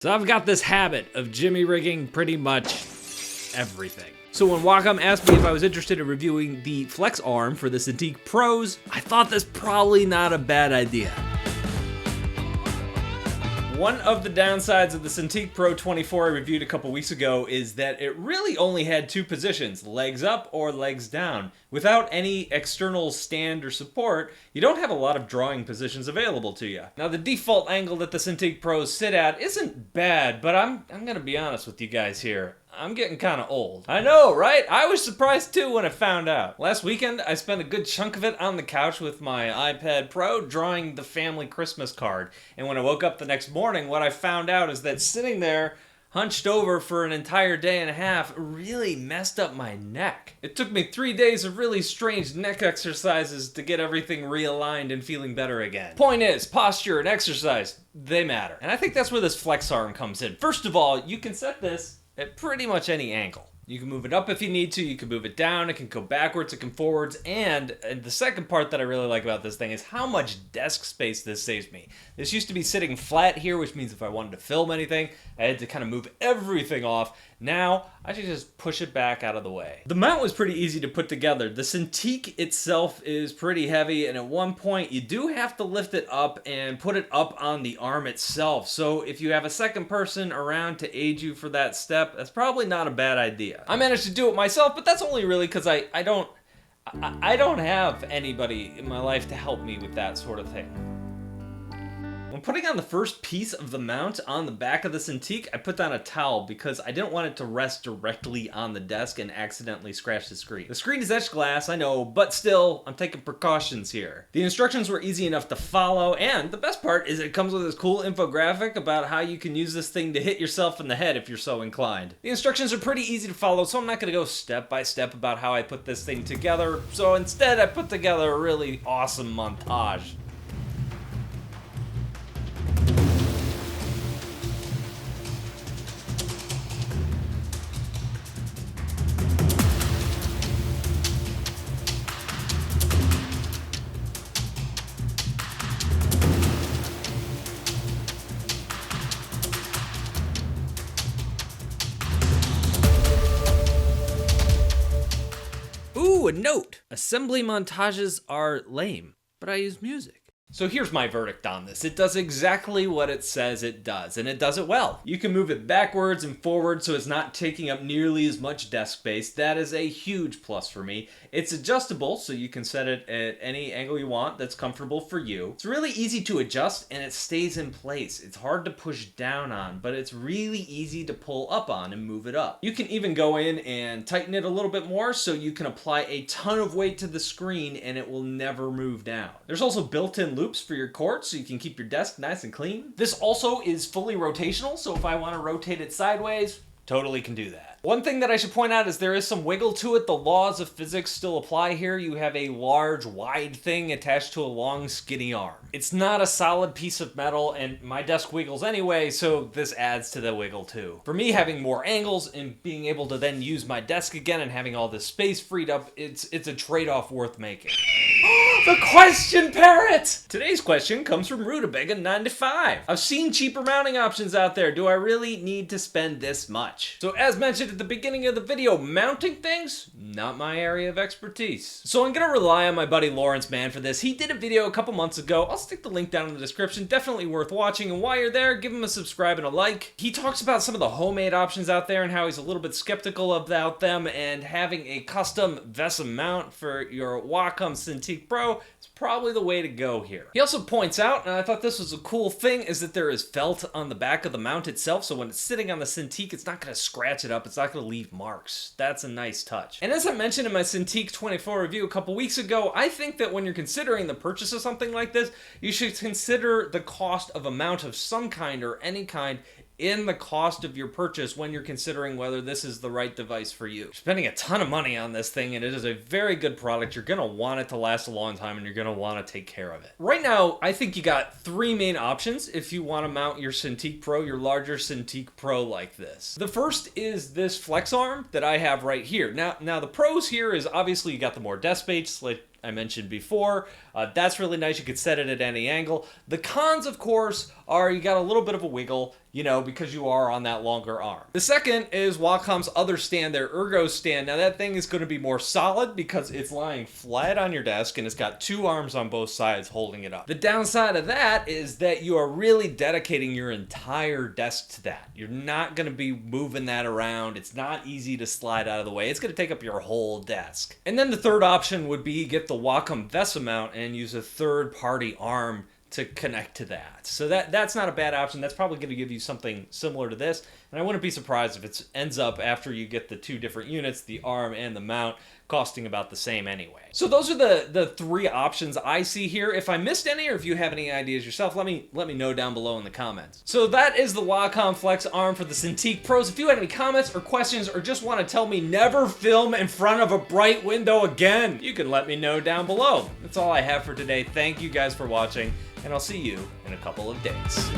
So I've got this habit of jimmy rigging pretty much everything. So when Wacom asked me if I was interested in reviewing the flex arm for the Cintiq Pros, I thought that's probably not a bad idea. One of the downsides of the Cintiq Pro 24 I reviewed a couple weeks ago is that it really only had two positions, legs up or legs down. Without any external stand or support, you don't have a lot of drawing positions available to you. Now the default angle that the Cintiq Pros sit at isn't bad, but I'm gonna be honest with you guys here. I'm getting kind of old. I know, right? I was surprised too when I found out. Last weekend, I spent a good chunk of it on the couch with my iPad Pro drawing the family Christmas card. And when I woke up the next morning, what I found out is that sitting there hunched over for an entire day and a half really messed up my neck. It took me 3 days of really strange neck exercises to get everything realigned and feeling better again. Point is, posture and exercise, they matter. And I think that's where this flex arm comes in. First of all, you can set this at pretty much any angle. You can move it up if you need to, you can move it down, it can go backwards, it can forwards, and the second part that I really like about this thing is how much desk space this saves me. This used to be sitting flat here, which means if I wanted to film anything, I had to kind of move everything off. Now, I should just push it back out of the way. The mount was pretty easy to put together. The Cintiq itself is pretty heavy, and at one point, you do have to lift it up and put it up on the arm itself. So if you have a second person around to aid you for that step, that's probably not a bad idea. I managed to do it myself, but that's only really because I don't have anybody in my life to help me with that sort of thing. When putting on the first piece of the mount on the back of the Cintiq, I put down a towel because I didn't want it to rest directly on the desk and accidentally scratch the screen. The screen is etched glass, I know, but still, I'm taking precautions here. The instructions were easy enough to follow, and the best part is it comes with this cool infographic about how you can use this thing to hit yourself in the head if you're so inclined. The instructions are pretty easy to follow, so I'm not going to go step by step about how I put this thing together, so instead I put together a really awesome montage. Ooh, a note! Assembly montages are lame, but I use music. So here's my verdict on this. It does exactly what it says it does, and it does it well. You can move it backwards and forward so it's not taking up nearly as much desk space. That is a huge plus for me. It's adjustable, so you can set it at any angle you want that's comfortable for you. It's really easy to adjust, and it stays in place. It's hard to push down on, but it's really easy to pull up on and move it up. You can even go in and tighten it a little bit more so you can apply a ton of weight to the screen and it will never move down. There's also built-in loops for your cord so you can keep your desk nice and clean. This also is fully rotational, so if I want to rotate it sideways, totally can do that. One thing that I should point out is there is some wiggle to it. The laws of physics still apply here. You have a large, wide thing attached to a long, skinny arm. It's not a solid piece of metal, and my desk wiggles anyway, so this adds to the wiggle too. For me, having more angles and being able to then use my desk again and having all this space freed up, it's a trade-off worth making. The question parrot! Today's question comes from Rutabaga95. I've seen cheaper mounting options out there. Do I really need to spend this much? So as mentioned at the beginning of the video, mounting things, not my area of expertise. So I'm gonna rely on my buddy Lawrence Mann for this. He did a video a couple months ago. I'll stick the link down in the description. Definitely worth watching. And while you're there, give him a subscribe and a like. He talks about some of the homemade options out there and how he's a little bit skeptical about them, and having a custom VESA mount for your Wacom Cintiq Pro is probably the way to go here. He also points out, and I thought this was a cool thing, is that there is felt on the back of the mount itself, so when it's sitting on the Cintiq, it's not going to scratch it up, it's not going to leave marks. That's a nice touch. And as I mentioned in my Cintiq 24 review a couple weeks ago, I think that when you're considering the purchase of something like this, you should consider the cost of a mount of some kind or any kind in the cost of your purchase when you're considering whether this is the right device for you. You're spending a ton of money on this thing, and it is a very good product. You're gonna want it to last a long time, and you're gonna want to take care of it. Right now, I think you got three main options if you want to mount your Cintiq Pro, your larger Cintiq Pro like this. The first is this flex arm that I have right here. Now the pros here is obviously you got the more desk space, like I mentioned before. That's really nice. You could set it at any angle. The cons, of course, are you got a little bit of a wiggle, you know, because you are on that longer arm. The second is Wacom's other stand, their Ergo stand. Now that thing is going to be more solid because it's lying flat on your desk and it's got two arms on both sides holding it up. The downside of that is that you are really dedicating your entire desk to that. You're not going to be moving that around. It's not easy to slide out of the way. It's going to take up your whole desk. And then the third option would be get the Wacom VESA mount and use a third-party arm to connect to that. So that's not a bad option. That's probably going to give you something similar to this. And I wouldn't be surprised if it ends up, after you get the two different units, the arm and the mount, costing about the same anyway. So those are the three options I see here. If I missed any, or if you have any ideas yourself, let me know down below in the comments. So that is the Wacom Flex arm for the Cintiq Pros. If you had any comments or questions, or just want to tell me never film in front of a bright window again, you can let me know down below. That's all I have for today. Thank you guys for watching, and I'll see you in a couple of days.